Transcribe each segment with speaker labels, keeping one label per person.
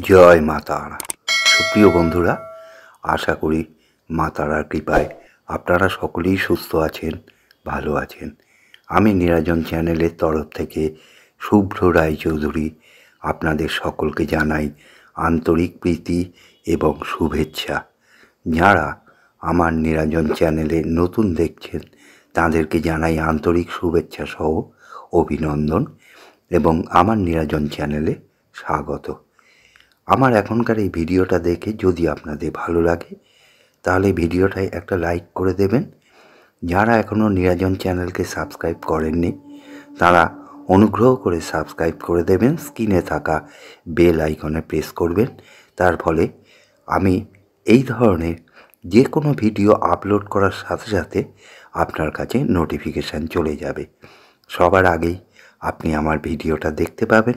Speaker 1: জয় মা তারা। সুপ্রিয় বন্ধুরা, আশা করি মা তারার কৃপায় আপনারা সকলেই সুস্থ আছেন, ভালো আছেন। আমি নিরাজন চ্যানেলের তরফ থেকে শুভ্র রায়চৌধুরী আপনাদের সকলকে জানাই আন্তরিক প্রীতি এবং শুভেচ্ছা। যারা আমার নিরাজন চ্যানেলে নতুন দেখছেন তাদেরকে জানাই আন্তরিক শুভেচ্ছা সহ অভিনন্দন এবং আমার নিরাজন চ্যানেলে স্বাগত। আমার এখনকার এই ভিডিওটা দেখে যদি আপনাদের ভালো লাগে তাহলে ভিডিওটায় একটা লাইক করে দেবেন। যারা এখনও নিরাজন চ্যানেলকে সাবস্ক্রাইব করেননি তারা অনুগ্রহ করে সাবস্ক্রাইব করে দেবেন, স্ক্রিনে থাকা বেল আইকনে প্রেস করবেন। তার ফলে আমি এই ধরনের যে কোনো ভিডিও আপলোড করার সাথে সাথে আপনার কাছে নোটিফিকেশান চলে যাবে। সবার আগেই আপনি আমার ভিডিওটা দেখতে পাবেন।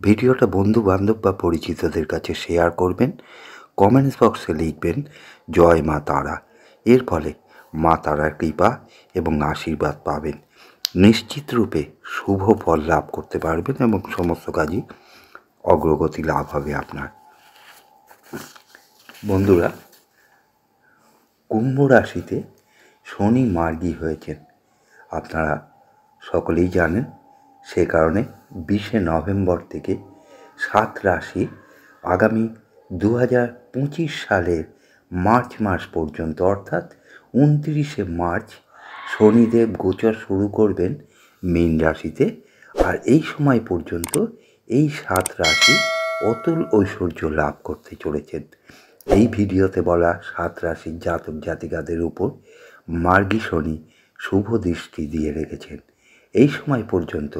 Speaker 1: ভিডিওটা বন্ধু বান্ধব বা পরিচিতদের কাছে শেয়ার করবেন। কমেন্টস বক্সে লিখবেন জয় মা তারা। এর ফলে মা তারার কৃপা এবং আশীর্বাদ পাবেন। নিশ্চিত রূপে শুভ ফল লাভ করতে পারবেন এবং সমস্ত কাজই অগ্রগতি লাভ হবে আপনার। বন্ধুরা, কুম্ভ রাশিতে শনি মার্গী হয়েছেন আপনারা সকলেই জানেন। সে কারণে 20শে নভেম্বর থেকে 7 রাশি আগামী 2025 সালের মার্চ মাস পর্যন্ত, অর্থাৎ 29শে মার্চ শনিদেব গোচর শুরু করবেন মীন রাশিতে। আর এই সময় পর্যন্ত এই 7 রাশি অতুল ঐশ্বর্য লাভ করতে চলেছেন। এই ভিডিওতে বলা 7 রাশির জাতক জাতিকাদের উপর মার্গী শনি শুভ দৃষ্টি দিয়ে রেখেছেন। এই সময় পর্যন্ত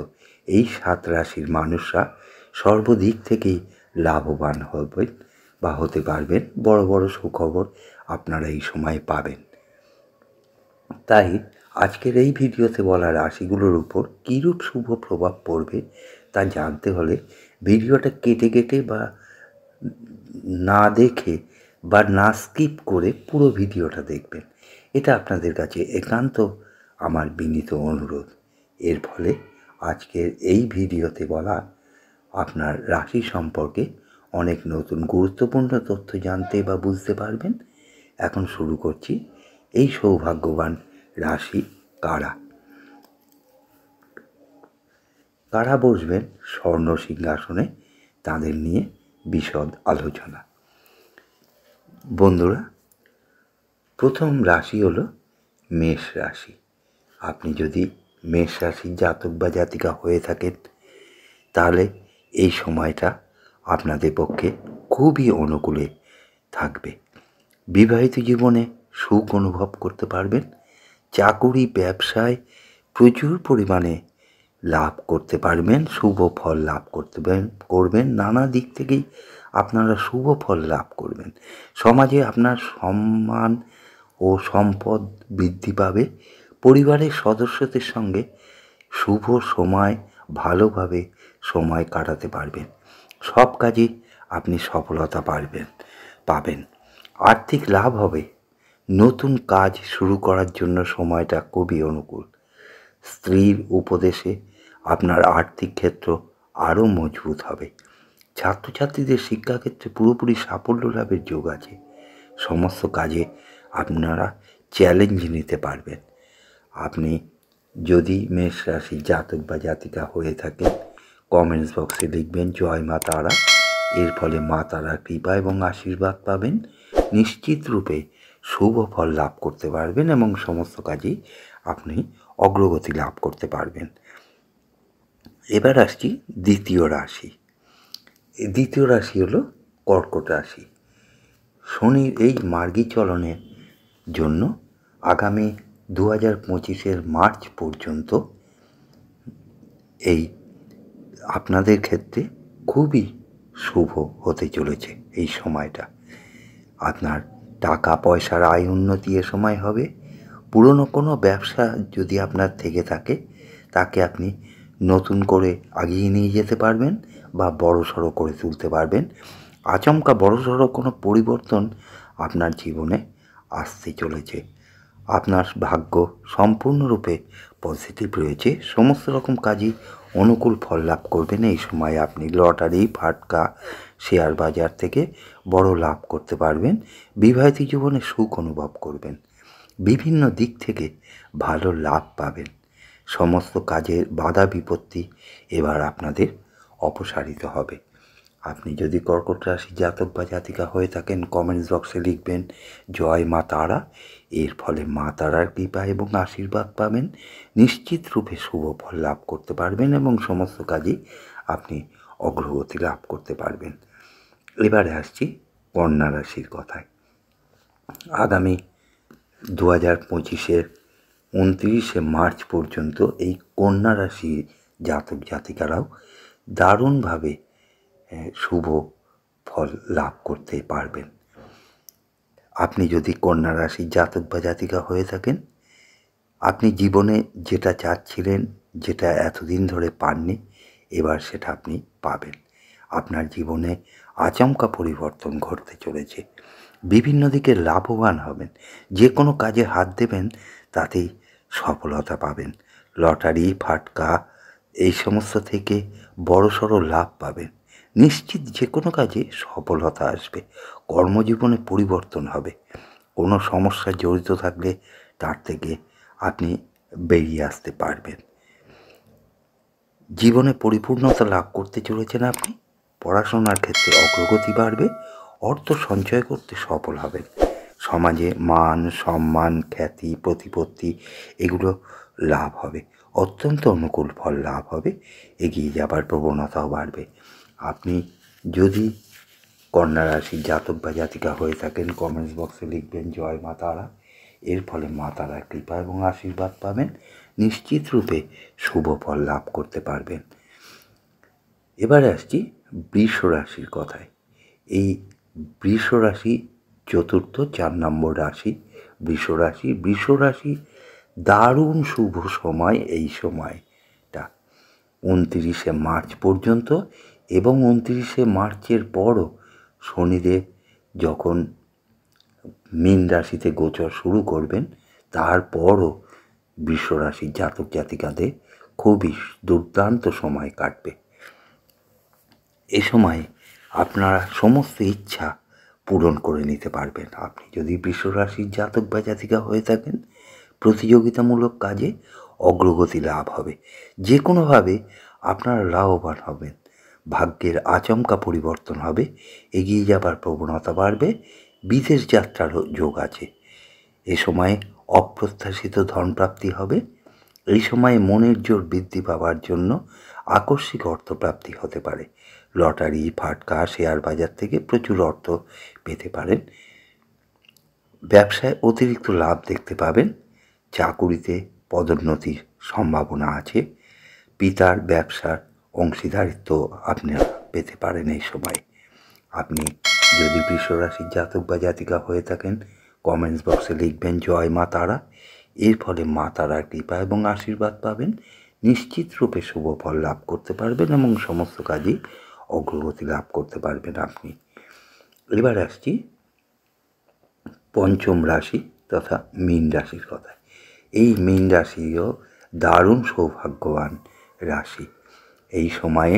Speaker 1: এই 7 রাশির মানুষরা সর্বদিক থেকেই লাভবান হবেন বা হতে পারবেন। বড় বড় সুখবর আপনারা এই সময় পাবেন। তাই আজকের এই ভিডিওতে বলা রাশিগুলোর উপর কীরূপ শুভ প্রভাব পড়বে তা জানতে হলে ভিডিওটা কেটে কেটে বা না দেখে বা না স্কিপ করে পুরো ভিডিওটা দেখবেন। এটা আপনাদের কাছে একান্ত আমার বিনীত অনুরোধ। এর ফলে আজকের এই ভিডিওতে বলা আপনার রাশি সম্পর্কে অনেক নতুন গুরুত্বপূর্ণ তথ্য জানতে বা বুঝতে পারবেন। এখন শুরু করছি। এই সৌভাগ্যবান রাশি কারা? কারা বসবেন স্বর্ণ সিংহাসনে, তাদের নিয়ে বিশদ আলোচনা। বন্ধুরা, প্রথম রাশি হলো মেষ রাশি। আপনি যদি মেষ রাশির জাতক বা জাতিকা হয়ে থাকেন তাহলে এই সময়টা আপনাদের পক্ষে খুবই অনুকূলে থাকবে। বিবাহিত জীবনে সুখ অনুভব করতে পারবেন। চাকুরি ব্যবসায় প্রচুর পরিমাণে লাভ করতে পারবেন, শুভ ফল লাভ করবেন। নানা দিক থেকেই আপনারা শুভ ফল লাভ করবেন। সমাজে আপনার সম্মান ও সম্পদ বৃদ্ধি পাবে। পরিবারের সদস্যদের সঙ্গে শুভ সময় ভালোভাবে সময় কাটাতে পারবেন। সব কাজে আপনি সফলতা পাবেন। আর্থিক লাভ হবে। নতুন কাজ শুরু করার জন্য সময়টা খুবই অনুকূল। স্ত্রীর উপদেশে আপনার আর্থিক ক্ষেত্র আরও মজবুত হবে। ছাত্রছাত্রীদের শিক্ষাক্ষেত্রে পুরোপুরি সাফল্য লাভের যোগ আছে। সমস্ত কাজে আপনারা চ্যালেঞ্জ নিতে পারবেন। আপনি যদি মেষ রাশির জাতক বা জাতিকা হয়ে থাকেন কমেন্টস বক্সে লিখবেন জয় মা তারা। এর ফলে মা তারার কৃপা এবং আশীর্বাদ পাবেন। নিশ্চিত রূপে শুভ ফল লাভ করতে পারবেন এবং সমস্ত কাজেই আপনি অগ্রগতি লাভ করতে পারবেন। এবার আসছি দ্বিতীয় রাশি। দ্বিতীয় রাশি হলো কর্কট রাশি। শনির এই মার্গী চলনের জন্য আগামী 2025 মার্চ পর্যন্ত এই আপনাদের ক্ষেত্রে খুবই শুভ হতে চলেছে। এই সময়টা আপনার টাকা পয়সার আয় উন্নতি এ সময় হবে। পুরনো কোনো ব্যবসা যদি আপনার থেকে থাকে তাকে আপনি নতুন করে এগিয়ে নিয়ে যেতে পারবেন বা বড়সড় করে তুলতে পারবেন। আচমকা বড়সড় কোনো পরিবর্তন আপনার জীবনে আসতে চলেছে। আপনার ভাগ্য সম্পূর্ণরূপে পজিটিভ রয়েছে। সমস্ত রকম কাজই অনুকূল ফল লাভ করবেন। এই সময় আপনি লটারি, ফাটকা, শেয়ার বাজার থেকে বড় লাভ করতে পারবেন। বিবাহিত জীবনে সুখ অনুভব করবেন। বিভিন্ন দিক থেকে ভালো লাভ পাবেন। সমস্ত কাজের বাধা বিপত্তি এবার আপনাদের অপসারিত হবে। আপনি যদি কর্কট রাশি জাতক বা জাতিকা হয়ে থাকেন, কমেন্টস বক্সে লিখবেন জয় মা তারা। এর ফলে মা তারার কৃপা এবং আশীর্বাদ পাবেন। নিশ্চিত রূপে শুভ ফল লাভ করতে পারবেন এবং সমস্ত কাজেই আপনি অগ্রগতি লাভ করতে পারবেন। এবারে আসছি কন্যা রাশির কথায়। আগামী 2025-এর 29শে মার্চ পর্যন্ত এই কন্যা রাশির জাতক জাতিকারাও দারুণভাবে শুভ ফল লাভ করতে পারবেন। আপনি যদি কন্যা রাশির জাতক বা জাতিকা হয়ে থাকেন, আপনি জীবনে যেটা চাচ্ছিলেন, যেটা এতদিন ধরে পাননি, এবার সেটা আপনি পাবেন। আপনার জীবনে আচমকা পরিবর্তন ঘটতে চলেছে। বিভিন্ন দিকে লাভবান হবেন। যে কোনো কাজে হাত দেবেন তাতেই সফলতা পাবেন। লটারি, ফাটকা এই সমস্ত থেকে বড়সড় লাভ পাবেন। নিশ্চিত যে কোনো কাজে সফলতা আসবে। কর্মজীবনে পরিবর্তন হবে। কোনো সমস্যা জড়িত থাকলে তার থেকে আপনি বেরিয়ে আসতে পারবেন। জীবনে পরিপূর্ণতা লাভ করতে চলেছেন আপনি। পড়াশোনার ক্ষেত্রে অগ্রগতি বাড়বে। অর্থ সঞ্চয় করতে সফল হবেন। সমাজে মান, সম্মান, খ্যাতি, প্রতিপত্তি এগুলো লাভ হবে। অত্যন্ত অনুকূল ফল লাভ হবে। এগিয়ে যাবার প্রবণতাও বাড়বে। আপনি যদি কন্যা রাশির জাতক বা জাতিকা হয়ে থাকেন, কমেন্টস বক্সে লিখবেন জয় মা তারা। এর ফলে মা তারার কৃপা এবং আশীর্বাদ পাবেন। নিশ্চিত রূপে শুভ ফল লাভ করতে পারবেন। এবারে আসছি বৃষ রাশির কথায়। এই বৃষ রাশি চতুর্থ 4 নম্বর রাশি বৃষ রাশি দারুণ শুভ সময়। এই সময়টা 29শে মার্চ পর্যন্ত এবং 29শে মার্চের পরও শনিদেব যখন মীন রাশিতে গোচর শুরু করবেন, তারপরও বৃষ রাশির জাতক জাতিকাদের খুবই দুর্দান্ত সময় কাটবে। এ সময় আপনারা সমস্ত ইচ্ছা পূরণ করে নিতে পারবেন। আপনি যদি বৃষ রাশির জাতক বা জাতিকা হয়ে থাকেন, প্রতিযোগিতামূলক কাজে অগ্রগতি লাভ হবে। যে কোনোভাবে আপনারা লাভবান হবেন। ভাগ্যের আচমকা পরিবর্তন হবে। এগিয়ে যাবার প্রবণতা বাড়বে। বিদেশ যাত্রারও যোগ আছে। এ সময়ে অপ্রত্যাশিত ধনপ্রাপ্তি হবে। এই সময়ে মনের জোর বৃদ্ধি পাওয়ার জন্য আকস্মিক অর্থপ্রাপ্তি হতে পারে। লটারি, ফাটকা, শেয়ার বাজার থেকে প্রচুর অর্থ পেতে পারেন। ব্যবসায় অতিরিক্ত লাভ দেখতে পাবেন। চাকুরিতে পদোন্নতির সম্ভাবনা আছে। পিতার ব্যবসার অংশীদারিত্ব আপনারা পেতে পারেন এই সময়। আপনি যদি বৃষ রাশির জাতক বা জাতিকা হয়ে থাকেন, কমেন্টস বক্সে লিখবেন জয় মা তারা। এর ফলে মা তারার কৃপা এবং আশীর্বাদ পাবেন। নিশ্চিত রূপে শুভ ফল লাভ করতে পারবেন এবং সমস্ত কাজেই অগ্রগতি লাভ করতে পারবেন আপনি। এবার আসছি পঞ্চম রাশি তথা মীন রাশির কথা। এই মীন রাশিও দারুণ সৌভাগ্যবান রাশি। এই সময়ে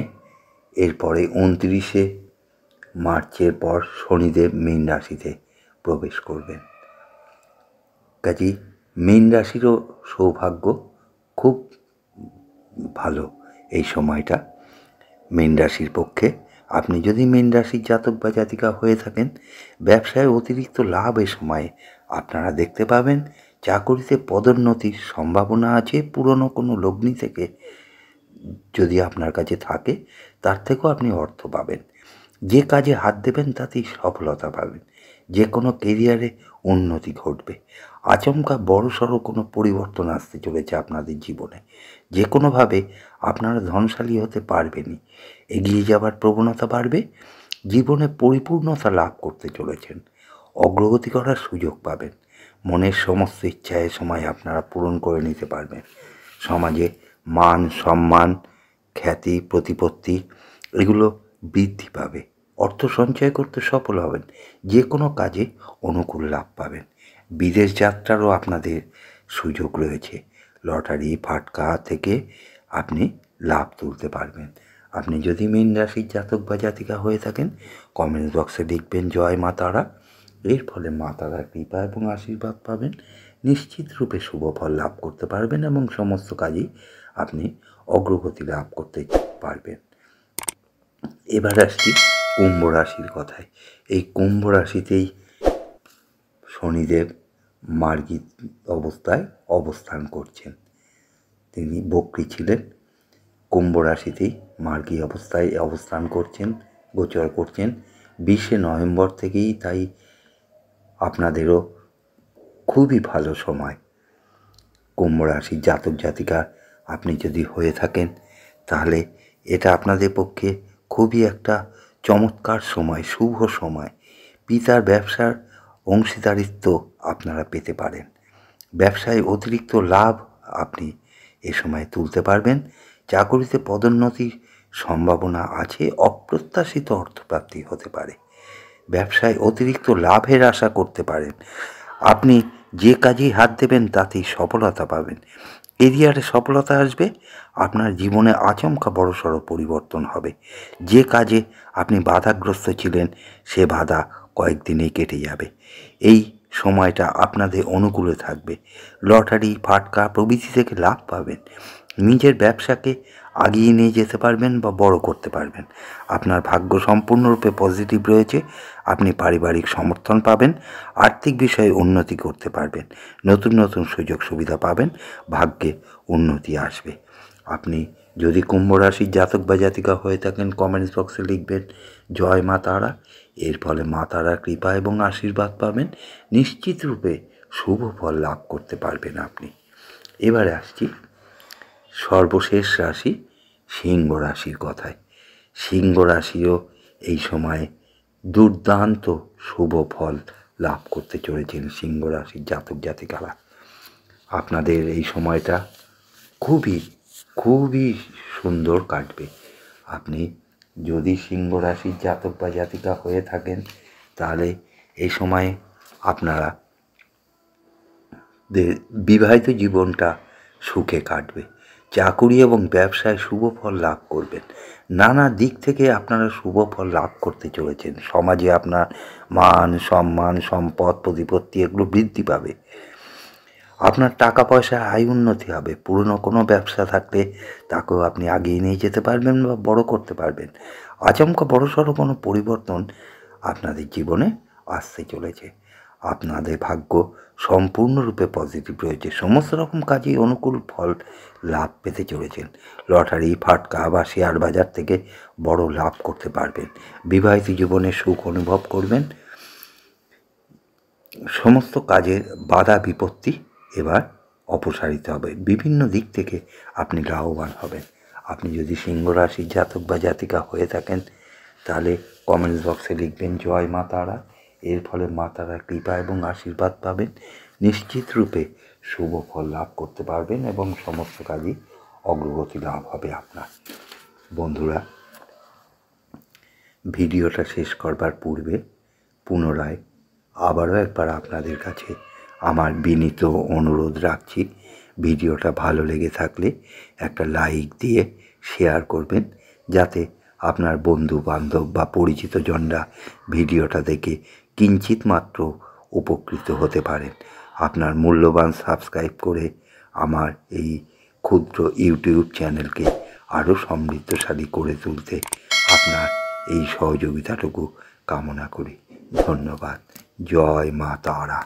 Speaker 1: এরপরে 29শে মার্চের পর শনিদেব মীন রাশিতে প্রবেশ করবেন। কাজেই মীন রাশিরও সৌভাগ্য খুব ভালো এই সময়টা মীন রাশির পক্ষে। আপনি যদি মীন রাশির জাতক বা জাতিকা হয়ে থাকেন, ব্যবসায় অতিরিক্ত লাভ এ সময়ে আপনারা দেখতে পাবেন। চাকুরিতে পদোন্নতির সম্ভাবনা আছে। পুরনো কোনো লগ্নি থেকে যদি আপনার কাছে থাকে, তার থেকেও আপনি অর্থ পাবেন। যে কাজে হাত দেবেন তাতেই সফলতা পাবেন। যে কোনো কেরিয়ারে উন্নতি ঘটবে। আচমকা বড়সড় কোনো পরিবর্তন আসতে চলেছে আপনাদের জীবনে। যে কোনোভাবে আপনারা ধনশালী হতে পারবেনই। এগিয়ে যাবার প্রবণতা বাড়বে। জীবনে পরিপূর্ণতা লাভ করতে চলেছেন। অগ্রগতি করার সুযোগ পাবেন। মনের সমস্ত ইচ্ছা এ সময় আপনারা পূরণ করে নিতে পারবেন। সমাজে মান, সম্মান, খ্যাতি, প্রতিপত্তি এগুলো বৃদ্ধি পাবে। অর্থ সঞ্চয় করতে সফল হবেন। যে কোনো কাজে অনুকূল লাভ পাবেন। বিদেশ যাত্রারও আপনাদের সুযোগ রয়েছে। লটারি, ফাটকা থেকে আপনি লাভ তুলতে পারবেন। আপনি যদি মীন রাশির জাতক বা জাতিকা হয়ে থাকেন, কমেন্ট বক্সে লিখবেন জয় মা তারা। এর ফলে মা তারার কৃপা এবং আশীর্বাদ পাবেন, নিশ্চিত রূপে শুভ ফল লাভ করতে পারবেন এবং সমস্ত কাজই আপনি অগ্রগতি লাভ করতে পারবেন। এবার আসছি কুম্ভ রাশির কথায়। এই কুম্ভ রাশিতেই শনিদেব মার্গী অবস্থায় অবস্থান করছেন। তিনি বক্রী ছিলেন, কুম্ভ রাশিতেই মার্গী অবস্থায় অবস্থান করছেন, গোচর করছেন 20শে নভেম্বর থেকেই। তাই আপনাদেরও খুবই ভালো সময়। কুম্ভ রাশির জাতক জাতিকা আপনি যদি হয়ে থাকেন, তাহলে এটা আপনাদের পক্ষে খুবই একটা চমৎকার সময়, শুভ সময়। পিতার ব্যবসার অংশীদারিত্ব আপনারা পেতে পারেন। ব্যবসায় অতিরিক্ত লাভ আপনি এ সময় তুলতে পারবেন। চাকরিতে পদোন্নতির সম্ভাবনা আছে, অপ্রত্যাশিত অর্থপ্রাপ্তি হতে পারে। ব্যবসায় অতিরিক্ত লাভের আশা করতে পারেন। আপনি যে কাজেই হাত দেবেন তাতেই সফলতা পাবেন। কেরিয়ারে সফলতা আসবে, আপনার জীবনে আচমকা বড়সড় পরিবর্তন হবে। যে কাজে আপনি বাধাগ্রস্ত ছিলেন সে বাধা কয়েকদিনেই কেটে যাবে। এই সময়টা আপনাদের অনুকূলে থাকবে। লটারি, ফাটকা প্রভৃতি থেকে লাভ পাবেন। নিজের ব্যবসাকে আগিয়ে নিয়ে যেতে পারবেন বা বড় করতে পারবেন। আপনার ভাগ্য সম্পূর্ণরূপে পজিটিভ রয়েছে। আপনি পারিবারিক সমর্থন পাবেন, আর্থিক বিষয়ে উন্নতি করতে পারবেন, নতুন নতুন সুযোগ সুবিধা পাবেন, ভাগ্যে উন্নতি আসবে। আপনি যদি কুম্ভ রাশির জাতক বা জাতিকা হয়ে থাকেন, কমেন্টস বক্সে লিখবেন জয় মা তারা। এর ফলে মা তারার কৃপা এবং আশীর্বাদ পাবেন, নিশ্চিত রূপে শুভ ফল লাভ করতে পারবেন আপনি। এবারে আসছি সর্বশেষ রাশি সিংহ রাশির কথায়। সিংহ রাশিও এই সময়ে দুর্দান্ত শুভ ফল লাভ করতে চলেছেন সিংহ রাশির জাতক জাতিকারা। আপনাদের এই সময়টা খুবই খুবই সুন্দর কাটবে। আপনি যদি সিংহ রাশির জাতক বা জাতিকা হয়ে থাকেন, তাহলে এই সময়ে আপনারা বিবাহিত জীবনটা সুখে কাটবে। চাকুরি এবং ব্যবসায় শুভ ফল লাভ করবেন। নানা দিক থেকে আপনারা শুভ ফল লাভ করতে চলেছেন। সমাজে আপনার মান সম্মান, সম্পদ, প্রতিপত্তি এগুলো বৃদ্ধি পাবে। আপনার টাকা পয়সায় আয় উন্নতি হবে। পুরনো কোনো ব্যবসা থাকলে তাকেও আপনি আগিয়ে নিয়ে যেতে পারবেন বা বড় করতে পারবেন। আচমকা বড়সড় কোনো পরিবর্তন আপনাদের জীবনে আসতে চলেছে। আপনাদের ভাগ্য সম্পূর্ণরূপে পজিটিভ রয়েছে। সমস্ত রকম কাজেই অনুকূল ফল লাভ পেতে চলেছেন। লটারি, ফাটকা বা শেয়ার বাজার থেকে বড় লাভ করতে পারবেন। বিবাহিত জীবনে সুখ অনুভব করবেন। সমস্ত কাজের বাধা বিপত্তি এবার অপসারিত হবে। বিভিন্ন দিক থেকে আপনি লাভবান হবেন। আপনি যদি সিংহ রাশির জাতক বা জাতিকা হয়ে থাকেন, তাহলে কমেন্টস বক্সে লিখবেন জয় মা তারা। এর ফলে মা তারার কৃপা এবং আশীর্বাদ পাবেন, নিশ্চিত রূপে শুভ ফল লাভ করতে পারবেন এবং সমস্ত কাজই অগ্রগতি লাভ হবে আপনার। বন্ধুরা, ভিডিওটা শেষ করবার পূর্বে পুনরায় আবারও একবার আপনাদের কাছে আমার বিনীত অনুরোধ রাখছি, ভিডিওটা ভালো লেগে থাকলে একটা লাইক দিয়ে শেয়ার করবেন, যাতে আপনার বন্ধু বান্ধব বা পরিচিত জনরা ভিডিওটা দেখে কিঞ্চিত মাত্র উপকৃত হতে পারেন। আপনার মূল্যবান সাবস্ক্রাইব করে আমার এই ক্ষুদ্র ইউটিউব চ্যানেলকে আরও সমৃদ্ধশালী করে তুলতে আপনার এই সহযোগিতাটুকু কামনা করি। ধন্যবাদ। জয় মা তারা।